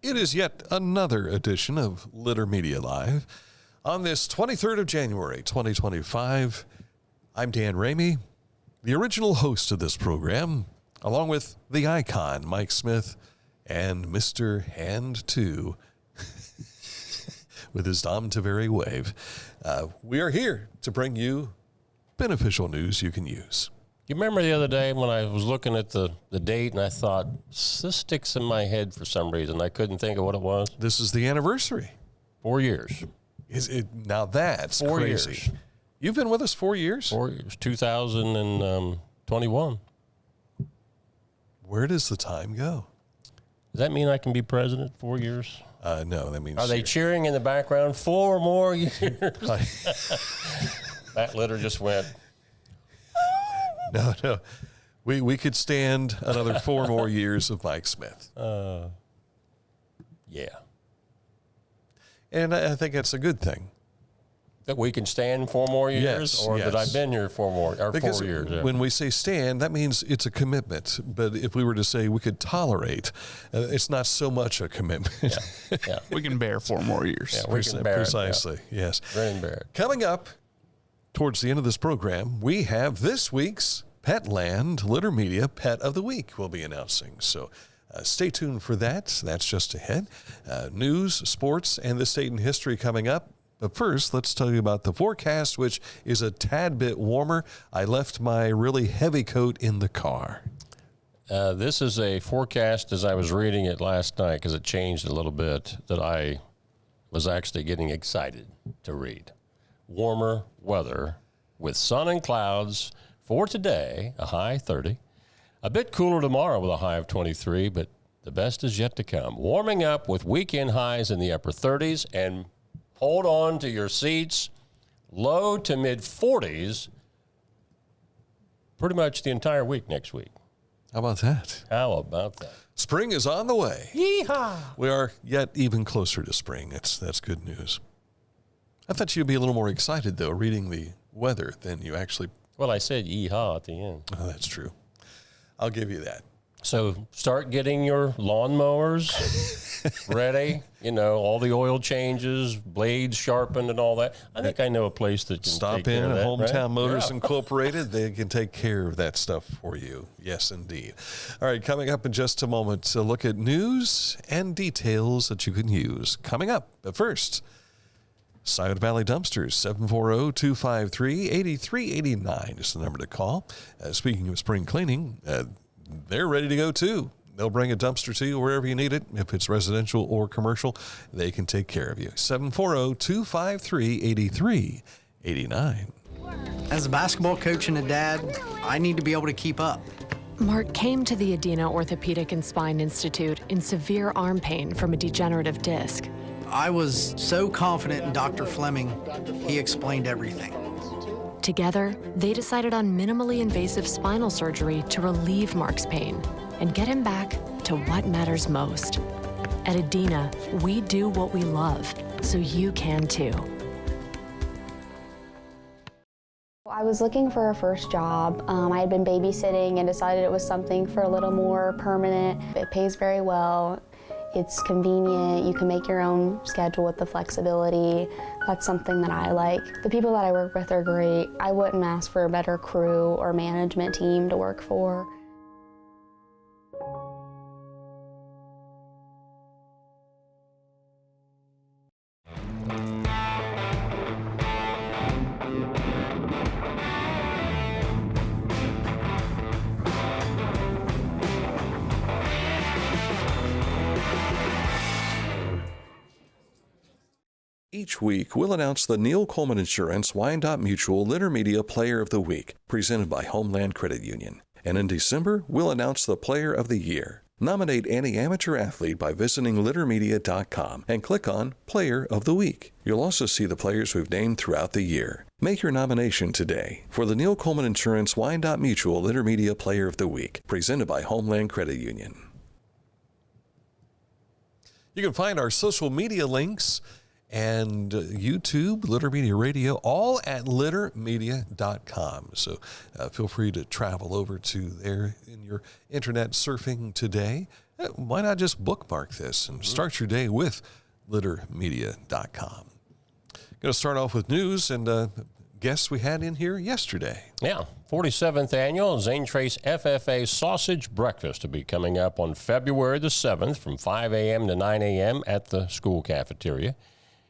It is yet another edition of Litter Media Live. On this 23rd of January, 2025, I'm Dan Ramey, the original host of this program, along with the icon, Mike Smith, and Mr. Hand 2 with his Dom Taveri wave. We are here to bring you beneficial news you can use. You remember the other day when I was looking at the date and I thought, this sticks in my head for some reason. I couldn't think of what it was. This is the anniversary. 4 years. Is it? Now that's 4 crazy. years. You've been with us 4 years? 4 years, 2021. Where does the time go? Does that mean I can be president 4 years? No, that means... Are they cheering in the background? 4 more years? That litter just went... No. We could stand another 4 more years of Mike Smith. Yeah. And I think that's a good thing. That we can stand 4 more years? Yes, or yes. that I've been here 4 more, or because 4 years? Yeah. When we say stand, that means it's a commitment. But if we were to say we could tolerate, it's not so much a commitment. Yeah. We can bear 4 more years. Yeah, we can bear it, Precisely, yes. Grin and bear it. Coming up, towards the end of this program, we have this week's Petland Litter Media Pet of the Week we'll be announcing. So stay tuned for that. That's just ahead. News, sports, and the state and history coming up. But first, let's tell you about the forecast, which is a tad bit warmer. I left my really heavy coat in the car. This is a forecast, as I was reading it last night, because it changed a little bit, that I was actually getting excited to read. Warmer weather with sun and clouds for today, a high 30. A bit cooler tomorrow with a high of 23, but the best is yet to come. Warming up with weekend highs in the upper 30s, and hold on to your seats, low to mid 40s pretty much the entire week next week. How about that? How about that? Spring is on the way. Yeehaw! We are yet even closer to spring. That's good news. I thought you'd be a little more excited, though, reading the weather than you actually... Well, I said yeehaw at the end. Oh, that's true. I'll give you that. So start getting your lawnmowers ready, all the oil changes, blades sharpened and all that. I think I know a place that can Stop take care in of at that, Hometown right? Motors Yeah. Incorporated. They can take care of that stuff for you. Yes, indeed. All right, coming up in just a moment, a look at news and details that you can use. Coming up, but first... Scioto Valley Dumpsters, 740-253-8389 is the number to call. Speaking of spring cleaning, they're ready to go too. They'll bring a dumpster to you wherever you need it. If it's residential or commercial, they can take care of you. 740-253-8389. As a basketball coach and a dad, I need to be able to keep up. Mark came to the Adina Orthopedic and Spine Institute in severe arm pain from a degenerative disc. I was so confident in Dr. Fleming, he explained everything. Together, they decided on minimally invasive spinal surgery to relieve Mark's pain and get him back to what matters most. At Adina, we do what we love, so you can too. I was looking for a first job. I had been babysitting and decided it was something for a little more permanent. It pays very well. It's convenient. You can make your own schedule with the flexibility. That's something that I like. The people that I work with are great. I wouldn't ask for a better crew or management team to work for. Each week, we'll announce the Neil Coleman Insurance Wyandotte Mutual Litter Media Player of the Week, presented by Homeland Credit Union. And in December, we'll announce the Player of the Year. Nominate any amateur athlete by visiting littermedia.com and click on Player of the Week. You'll also see the players we've named throughout the year. Make your nomination today for the Neil Coleman Insurance Wyandotte Mutual Litter Media Player of the Week, presented by Homeland Credit Union. You can find our social media links and YouTube, Litter Media Radio, all at littermedia.com. So feel free to travel over to there in your internet surfing today. why not just bookmark this and start your day with littermedia.com. Going to start off with news and guests we had in here yesterday. Yeah, 47th annual Zane Trace FFA Sausage Breakfast will be coming up on February the 7th from 5 a.m. to 9 a.m. at the school cafeteria.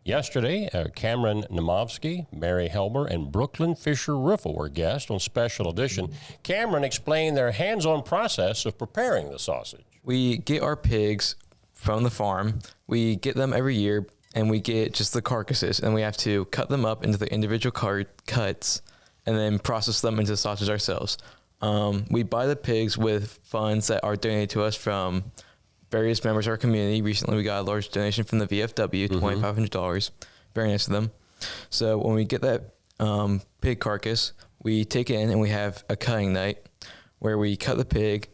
Yesterday, Cameron Namovsky, Mary Helber, and Brooklyn Fisher-Riffle were guests on Special Edition. Cameron explained their hands-on process of preparing the sausage. We get our pigs from the farm. We get them every year, and we get just the carcasses, and we have to cut them up into the individual cuts and then process them into sausage ourselves. We buy the pigs with funds that are donated to us from various members of our community. Recently, we got a large donation from the VFW, $2,500. Very nice of them. So when we get that pig carcass, we take it in and we have a cutting night where we cut the pig.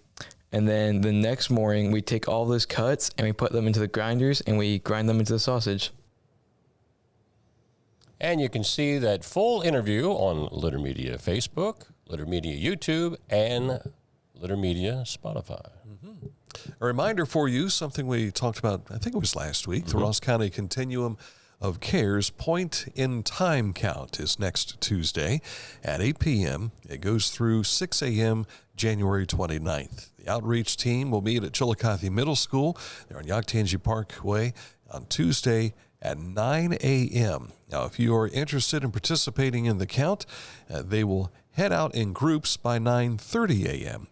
And then the next morning, we take all those cuts and we put them into the grinders and we grind them into the sausage. And you can see that full interview on Litter Media Facebook, Litter Media YouTube, and Litter Media Spotify. A reminder for you, something we talked about, I think it was last week, the Ross County Continuum of Care's Point in Time Count is next Tuesday at 8 p.m. It goes through 6 a.m. January 29th. The outreach team will meet at Chillicothe Middle School. They're on Yaktangi Parkway on Tuesday at 9 a.m. Now, if you are interested in participating in the count, they will head out in groups by 9:30 a.m.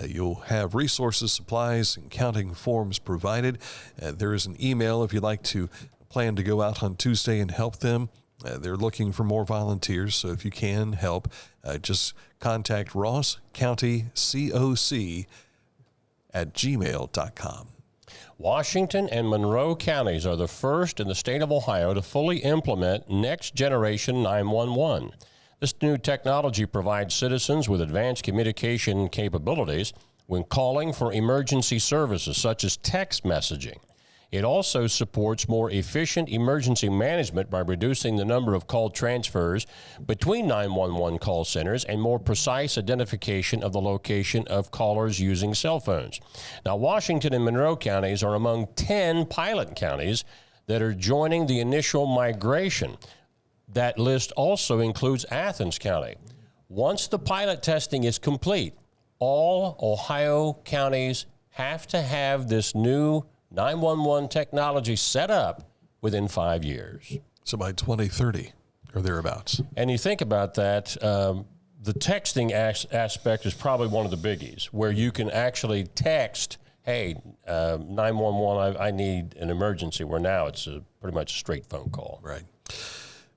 You'll have resources, supplies, and counting forms provided. There is an email if you'd like to plan to go out on Tuesday and help them. They're looking for more volunteers, so if you can help, just contact rosscountycoc@gmail.com. Washington and Monroe counties are the first in the state of Ohio to fully implement Next Generation 911. This new technology provides citizens with advanced communication capabilities when calling for emergency services such as text messaging. It also supports more efficient emergency management by reducing the number of call transfers between 911 call centers and more precise identification of the location of callers using cell phones. Now, Washington and Monroe counties are among 10 pilot counties that are joining the initial migration. That list also includes Athens County. Once the pilot testing is complete, all Ohio counties have to have this new 911 technology set up within 5 years. So by 2030 or thereabouts. And you think about that, the texting aspect is probably one of the biggies, where you can actually text, hey, 911, I need an emergency, where now it's pretty much a straight phone call. Right.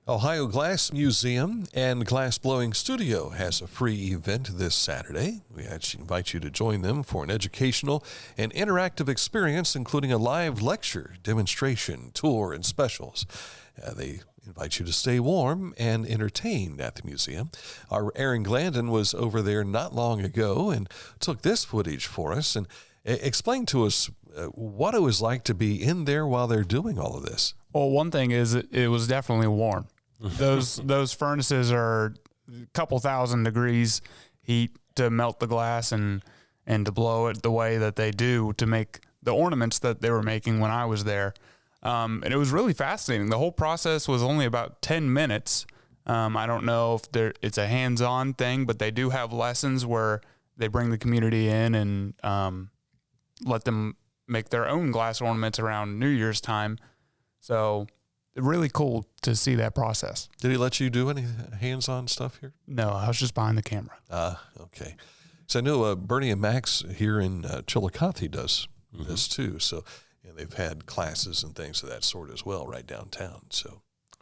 Ohio Glass Museum and Glassblowing Studio has a free event this Saturday. We actually invite you to join them for an educational and interactive experience, including a live lecture, demonstration, tour, and specials. They invite you to stay warm and entertained at the museum. Our Aaron Glandon was over there not long ago and took this footage for us and explained to us what it was like to be in there while they're doing all of this. Well, one thing is it was definitely warm. Those furnaces are a couple thousand degrees heat to melt the glass and to blow it the way that they do to make the ornaments that they were making when I was there. And it was really fascinating. The whole process was only about 10 minutes. I don't know if it's a hands-on thing, but they do have lessons where they bring the community in and let them make their own glass ornaments around New Year's time. So really cool to see that process. Did he let you do any hands-on stuff here? No, I was just behind the camera. Okay. So I know Bernie and Max here in Chillicothe does this too. So they've had classes and things of that sort as well right downtown. So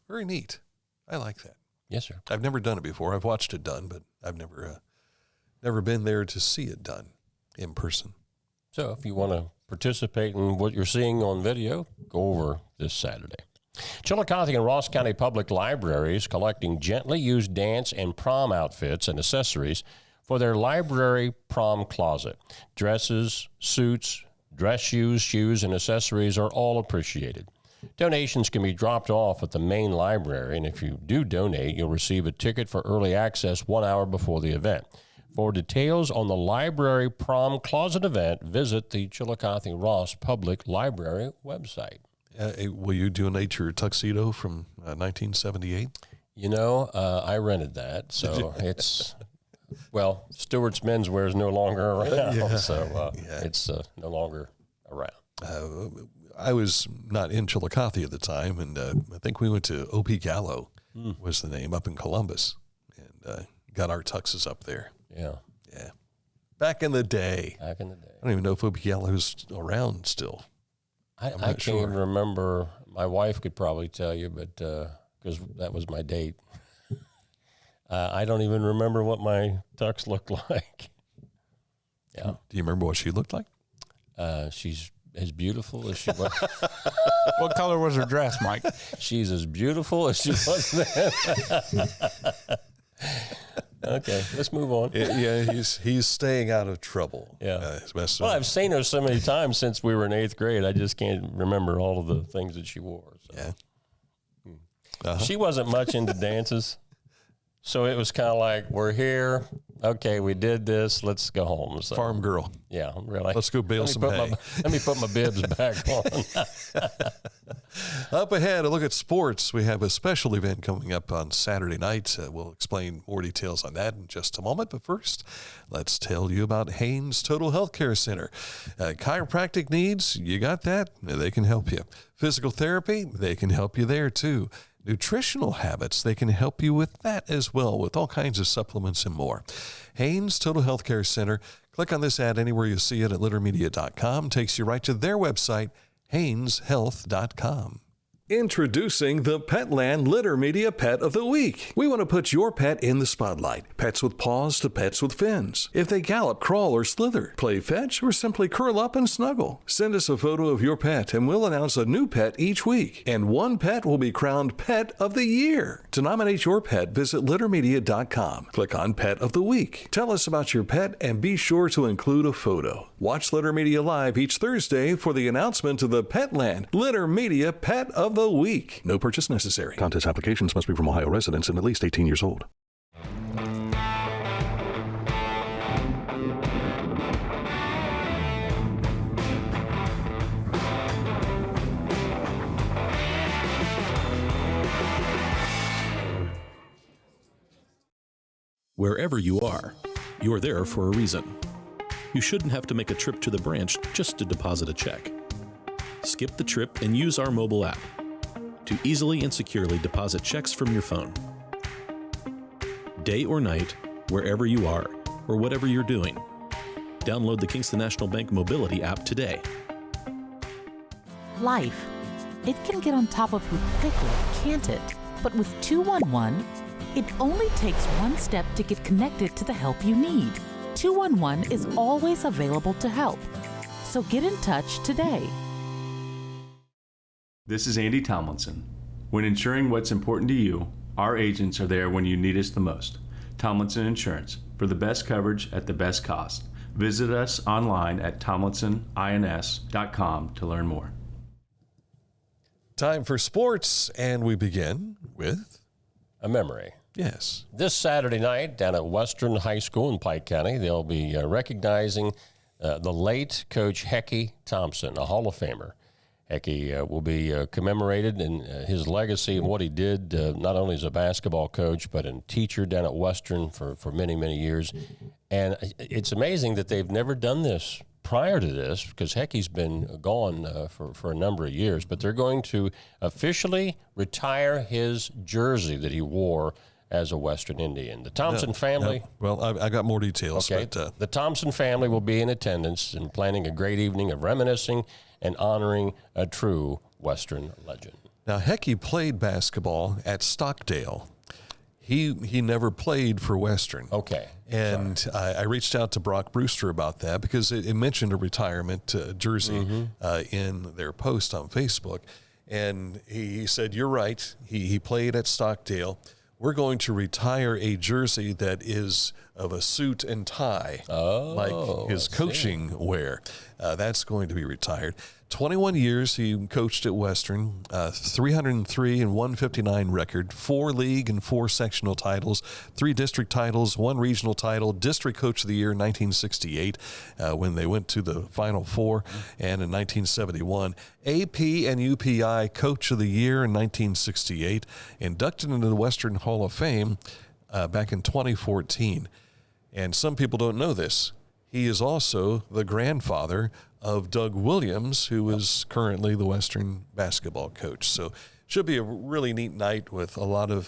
very neat. I like that. Yes, sir. I've never done it before. I've watched it done, but I've never been there to see it done in person. So if you want to participate in what you're seeing on video, go over this Saturday. Chillicothe and Ross County Public Libraries collecting gently used dance and prom outfits and accessories for their Library Prom Closet. Dresses, suits, dress shoes, and accessories are all appreciated. Donations can be dropped off at the main library, and if you do donate, you'll receive a ticket for early access 1 hour before the event. For details on the Library Prom Closet event, visit the Chillicothe Ross Public Library website. Will you donate your tuxedo from 1978? You know, I rented that, so it's, well, Stewart's Menswear is no longer around, so it's no longer around. I was not in Chillicothe at the time, and I think we went to O.P. Gallo was the name, up in Columbus, and got our tuxes up there. Yeah. Back in the day. I don't even know if O.P. Gallo's around still. I can't even remember. My wife could probably tell you, but because that was my date. I don't even remember what my tux looked like. Yeah. Do you remember what she looked like? She's as beautiful as she was. What color was her dress, Mike? She's as beautiful as she was then. Okay, let's move on. He's staying out of trouble. Yeah. Well, I've seen her so many times since we were in 8th grade. I just can't remember all of the things that she wore. So. Yeah. She wasn't much into dances. So it was kind of like, we're here. Okay, we did this. Let's go home. So, farm girl. Yeah, really. Let's go bale some hay. Let me put my bibs back on. Up ahead, a look at sports. We have a special event coming up on Saturday night. We'll explain more details on that in just a moment. But first, let's tell you about Haynes Total Healthcare Center. Chiropractic needs, you got that? They can help you. Physical therapy, they can help you there too. Nutritional habits, they can help you with that as well, with all kinds of supplements and more. Haynes Total Healthcare Center. Click on this ad anywhere you see it at littermedia.com. Takes you right to their website, HaynesHealth.com. Introducing the Petland Litter Media Pet of the Week. We want to put your pet in the spotlight. Pets with paws to pets with fins. If they gallop, crawl, or slither, play fetch, or simply curl up and snuggle. Send us a photo of your pet and we'll announce a new pet each week. And one pet will be crowned Pet of the Year. To nominate your pet, visit littermedia.com. Click on Pet of the Week. Tell us about your pet and be sure to include a photo. Watch Litter Media Live each Thursday for the announcement of the Petland Litter Media Pet of the Week. No purchase necessary. Contest applications must be from Ohio residents and at least 18 years old. Wherever you are, you're there for a reason. You shouldn't have to make a trip to the branch just to deposit a check. Skip the trip and use our mobile app to easily and securely deposit checks from your phone. Day or night, wherever you are, or whatever you're doing, download the Kingston National Bank Mobility app today. Life, it can get on top of you quickly, can't it? But with 211, it only takes one step to get connected to the help you need. 211 is always available to help. So get in touch today. This is Andy Tomlinson. When ensuring what's important to you, our agents are there when you need us the most. Tomlinson Insurance, for the best coverage at the best cost. Visit us online at tomlinsonins.com to learn more. Time for sports, and we begin with a memory. Yes. This Saturday night down at Western High School in Pike County, they'll be recognizing the late Coach Heckie Thompson, a Hall of Famer. Heckie will be commemorated in his legacy and what he did, not only as a basketball coach, but a teacher down at Western for many, many years. And it's amazing that they've never done this prior to this, because Heckie's been gone for a number of years. But they're going to officially retire his jersey that he wore as a Western Indian. The Thompson family. Well, I got more details. Okay. But, the Thompson family will be in attendance and planning a great evening of reminiscing and honoring a true Western legend. Now, Heckie played basketball at Stockdale. He never played for Western. Okay. And I reached out to Brock Brewster about that because it mentioned a retirement jersey in their post on Facebook. And he said, you're right. He played at Stockdale. We're going to retire a jersey that is of a suit and tie, like his coaching wear. That's going to be retired. 21 years he coached at Western, 303 and 159 record, 4 league and 4 sectional titles, 3 district titles, 1 regional title, district coach of the year in 1968 when they went to the Final Four, and in 1971. AP and UPI coach of the year in 1968, inducted into the Western Hall of Fame back in 2014. And some people don't know this. He is also the grandfather of Doug Williams, who is currently the Western basketball coach. So should be a really neat night with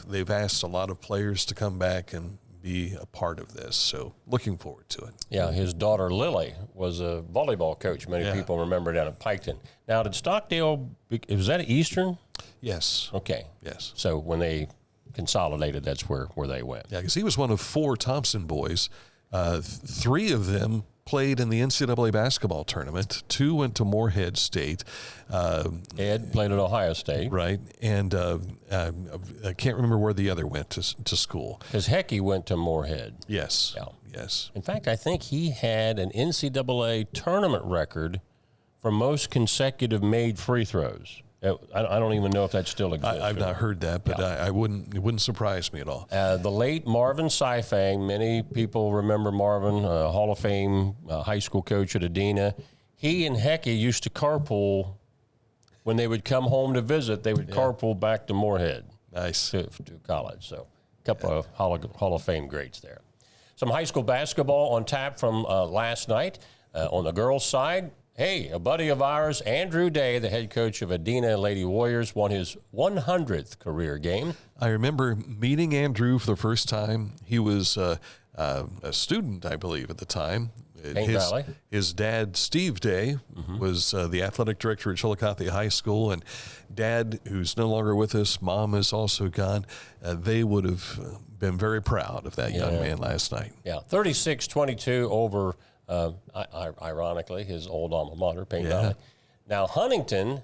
they've asked a lot of players to come back and be a part of this. So looking forward to it. Yeah, his daughter Lily was a volleyball coach. Many people remember down at Piketon. Now, did Stockdale, was that Eastern? Yes. Okay. Yes. So when they consolidated, that's where they went. Yeah, because he was one of 4 Thompson boys. 3 of them played in the NCAA basketball tournament. 2 went to Morehead State. Ed played at Ohio State. Right. And I can't remember where the other went to school. Because Heckie went to Morehead. Yes. Yeah. Yes. In fact, I think he had an NCAA tournament record for most consecutive made free throws. I don't even know if that still exists. I've not heard that, but Yeah. it wouldn't surprise me at all. The late Marvin Seifang, many people remember Marvin, Hall of Fame high school coach at Adena. He and Heckie used to carpool when they would come home to visit. They would carpool back to Morehead. Nice. To college. So a couple of Hall of Fame greats there. Some high school basketball on tap from last night. On the girls' side, hey, a buddy of ours, Andrew Day, the head coach of Adena Lady Warriors, won his 100th career game. I remember meeting Andrew for the first time. He was a student, I believe, at the time. Valley. His dad, Steve Day, was the athletic director at Chillicothe High School, and Dad, who's no longer with us, Mom is also gone. They would have been very proud of that young man last night. Yeah, 36-22 over, ironically, his old alma mater, Payne Valley. Now, Huntington,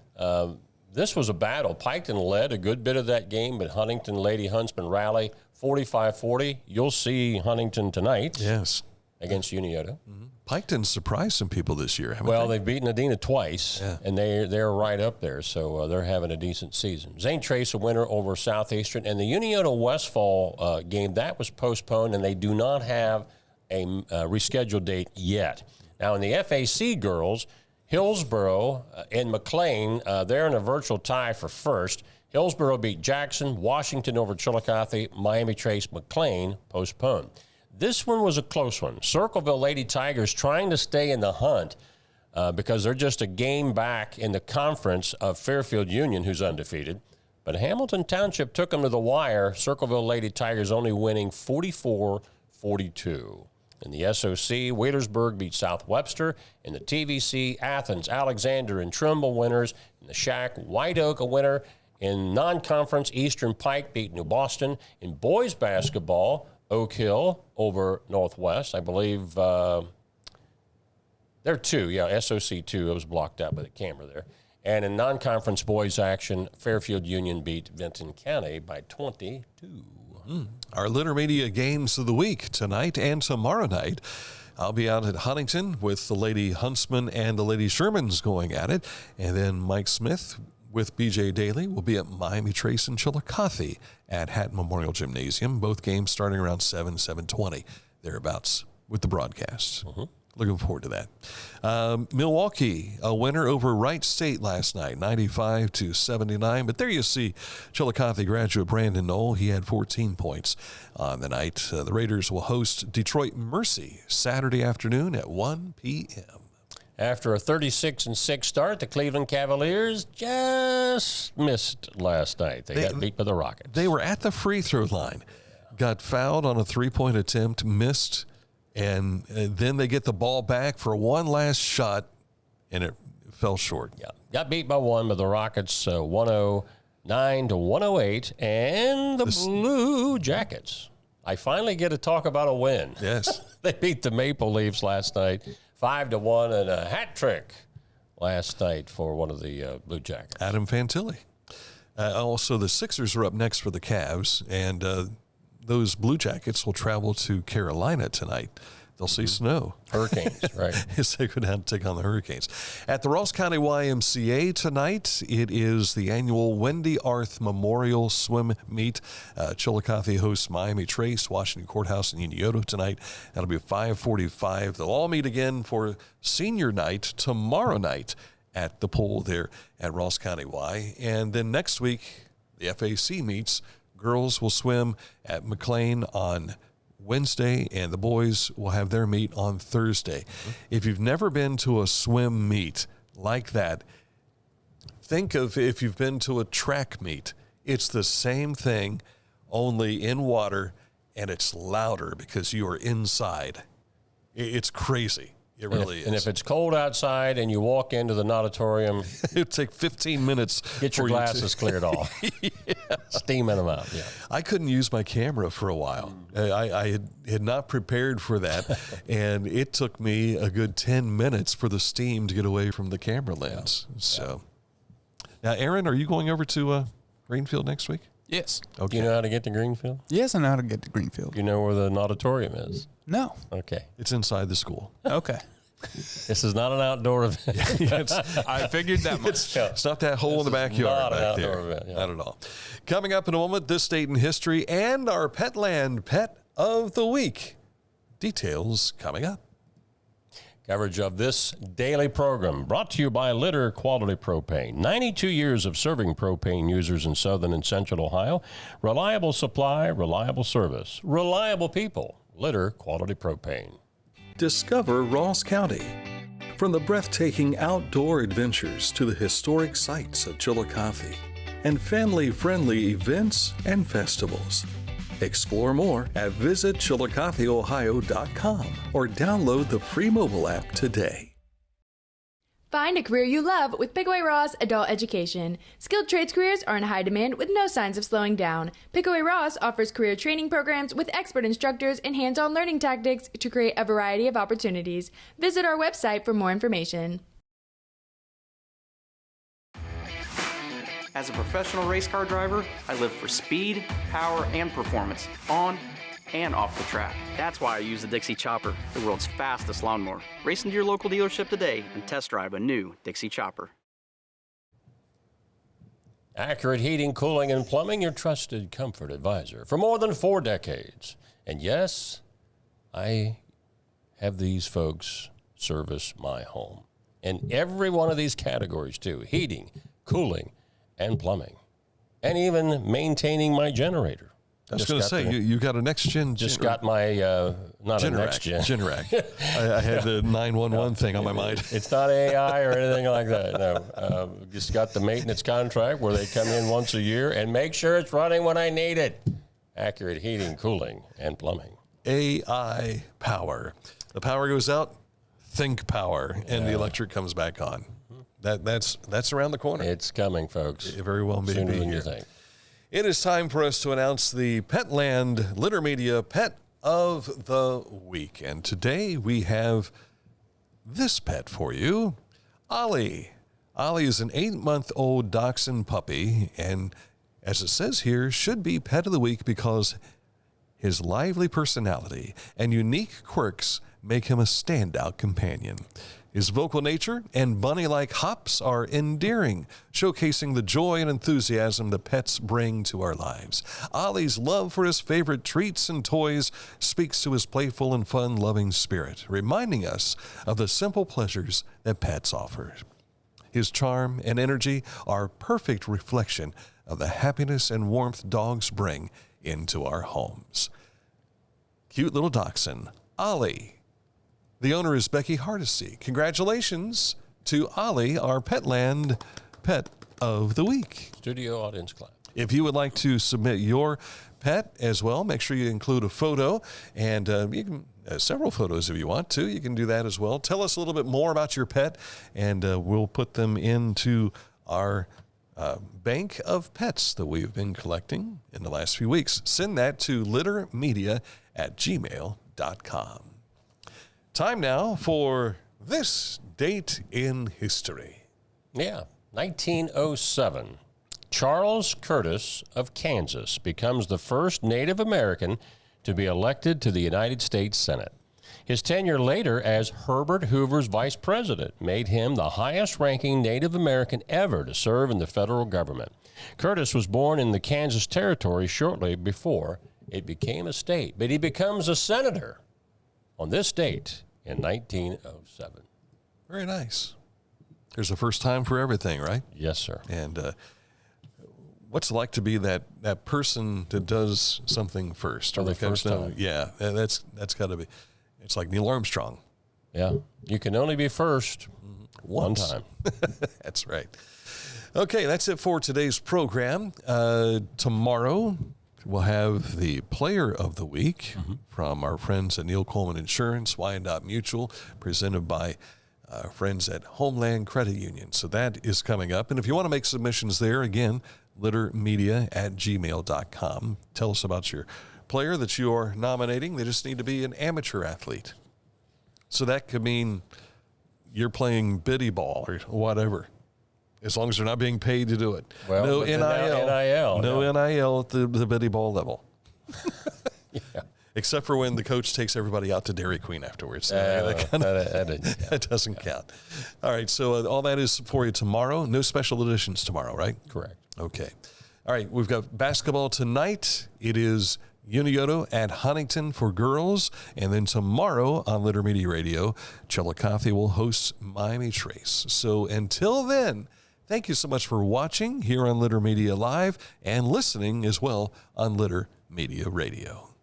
this was a battle. Piketon led a good bit of that game, but Huntington Lady Huntsman rally 45-40. You'll see Huntington tonight. Yes. Against Unioto. Piketon surprised some people this year, haven't Well, they? they've beaten Adena twice, and they're right up there, so they're having a decent season. Zane Trace, a winner over Southeastern, and the Unioto-Westfall game, that was postponed, and they do not have a rescheduled date yet. Now, in the FAC girls, Hillsboro and McLean, they're in a virtual tie for first. Hillsboro beat Jackson, Washington over Chillicothe, Miami Trace, McLean postponed. This one was a close one. Circleville Lady Tigers trying to stay in the hunt because they're just a game back in the conference of Fairfield Union, who's undefeated. But Hamilton Township took them to the wire. Circleville Lady Tigers only winning 44-42. In the SOC, Wheelersburg beat South Webster. In the TVC, Athens, Alexander, and Trimble winners. In the Shack, White Oak a winner. In non-conference, Eastern Pike beat New Boston. In boys basketball, Oak Hill over Northwest. I believe they're 2. Yeah, SOC 2. It was blocked out by the camera there. And in non-conference boys action, Fairfield Union beat Vinton County by 22. Our Intermedia games of the week tonight and tomorrow night. I'll be out at Huntington with the Lady Huntsman and the Lady Shermans going at it. And then Mike Smith with BJ Daly will be at Miami Trace and Chillicothe at Hatton Memorial Gymnasium. Both games starting around 7:20, thereabouts, with the broadcasts. Looking forward to that. Milwaukee, a winner over Wright State last night, 95-79. But there you see Chillicothe graduate Brandon Knoll. He had 14 points on the night. The Raiders will host Detroit Mercy Saturday afternoon at 1 p.m. After a 36-6 start, the Cleveland Cavaliers just missed last night. They got beat by the Rockets. They were at the free throw line, got fouled on a three-point attempt, missed, and then they get the ball back for one last shot, and it fell short. Yeah, got beat by 1 by the Rockets, 109-108, and the Blue Jackets. I finally get to talk about a win. Yes. They beat the Maple Leafs last night, 5-1, and a hat trick last night for one of the Blue Jackets. Adam Fantilli. Also, the Sixers are up next for the Cavs, and those Blue Jackets will travel to Carolina tonight They'll see snow. Hurricanes, right. As they go down to take on the Hurricanes. At the Ross County YMCA tonight, it is the annual Wendy Arth Memorial Swim Meet. Chillicothe hosts Miami Trace, Washington Courthouse, and Unioto tonight. That'll be at 5:45. They'll all meet again for senior night tomorrow night at the pool there at Ross County Y. And then next week, the FAC meets. Girls will swim at McLean on Wednesday, and the boys will have their meet on Thursday. If you've never been to a swim meet like that, think of if you've been to a track meet. It's the same thing, only in water, and it's louder because you are inside. It's crazy. It really is. And if it's cold outside and you walk into the auditorium, it'll take 15 minutes. Get your glasses cleared off. Steaming them out. Yeah. I couldn't use my camera for a while. I had not prepared for that, and it took me a good 10 minutes for the steam to get away from the camera lens. Yeah. So, now, Aaron, are you going over to Greenfield next week? Yes. Okay. Do you know how to get to Greenfield? Yes, I know how to get to Greenfield. Do you know where the auditorium is? No. Okay. It's inside the school. Okay. This is not an outdoor event. I figured that much. It's not that hole in the backyard back there. Event, yeah. Not at all. Coming up in a moment, this date in history and our Petland Pet of the Week. Details coming up. Coverage of this daily program brought to you by Litter Quality Propane. 92 years of serving propane users in southern and central Ohio. Reliable supply, reliable service, reliable people. Litter Quality Propane. Discover Ross County. From the breathtaking outdoor adventures to the historic sights of Chillicothe and family-friendly events and festivals. Explore more at visitchillicotheohio.com or download the free mobile app today. Find a career you love with Pickaway Ross Adult Education. Skilled trades careers are in high demand with no signs of slowing down. Pickaway Ross offers career training programs with expert instructors and hands-on learning tactics to create a variety of opportunities. Visit our website for more information. As a professional race car driver, I live for speed, power, and performance on and off the track. That's why I use the Dixie Chopper, the world's fastest lawnmower. Race into your local dealership today and test drive a new Dixie Chopper. Accurate Heating, Cooling, and Plumbing, your trusted comfort advisor for more than 4 decades. And yes, I have these folks service my home. In every one of these categories, too. Heating, cooling, and plumbing. And even maintaining my generator. I was going to say, you got a next-gen... Just got my, not a next-gen. Generac. I had the 911 thing on my mind. It's not AI or anything like that, no. Just got the maintenance contract where they come in once a year and make sure it's running when I need it. Accurate Heating, Cooling, and Plumbing. AI power. The power goes out, think power, and the electric comes back on. That's around the corner. It's coming, folks. It very well may Sooner be than here. you think. It is time for us to announce the Petland Litter Media Pet of the Week. And today we have this pet for you, Ollie. Ollie is an 8-month-old dachshund puppy, and as it says here, should be Pet of the Week because his lively personality and unique quirks make him a standout companion. His vocal nature and bunny-like hops are endearing, showcasing the joy and enthusiasm that pets bring to our lives. Ollie's love for his favorite treats and toys speaks to his playful and fun-loving spirit, reminding us of the simple pleasures that pets offer. His charm and energy are a perfect reflection of the happiness and warmth dogs bring into our homes. Cute little dachshund, Ollie. The owner is Becky Hardesty. Congratulations to Ollie, our Petland Pet of the Week. Studio audience clap. If you would like to submit your pet as well, make sure you include a photo, and you can several photos if you want to. You can do that as well. Tell us a little bit more about your pet, and we'll put them into our bank of pets that we've been collecting in the last few weeks. Send that to littermedia@gmail.com. Time now for this date in history. Yeah, 1907. Charles Curtis of Kansas becomes the first Native American to be elected to the United States Senate. His tenure later as Herbert Hoover's vice president made him the highest-ranking Native American ever to serve in the federal government. Curtis was born in the Kansas Territory shortly before it became a state, but he becomes a senator on this date in 1907. Very nice. There's a first time for everything, right? Yes, sir. And what's it like to be that person that does something first? For the first time. Yeah, that's got to be. It's like Neil Armstrong. Yeah, you can only be first one time. That's right. Okay, that's it for today's program. Tomorrow, we'll have the Player of the Week from our friends at Neil Coleman Insurance, Wyandotte Mutual, presented by friends at Homeland Credit Union. So that is coming up. And if you want to make submissions there, again, littermedia@gmail.com. Tell us about your player that you are nominating. They just need to be an amateur athlete. So that could mean you're playing biddy ball or whatever, as long as they're not being paid to do it. Well, no NIL. NIL at the biddy ball level. Yeah. Except for when the coach takes everybody out to Dairy Queen afterwards. That doesn't count. All right, so all that is for you tomorrow. No special editions tomorrow, right? Correct. Okay. All right, we've got basketball tonight. It is Unioto at Huntington for girls. And then tomorrow on Litter Media Radio, Chillicothe will host Miami Trace. So until then, thank you so much for watching here on Litter Media Live and listening as well on Litter Media Radio.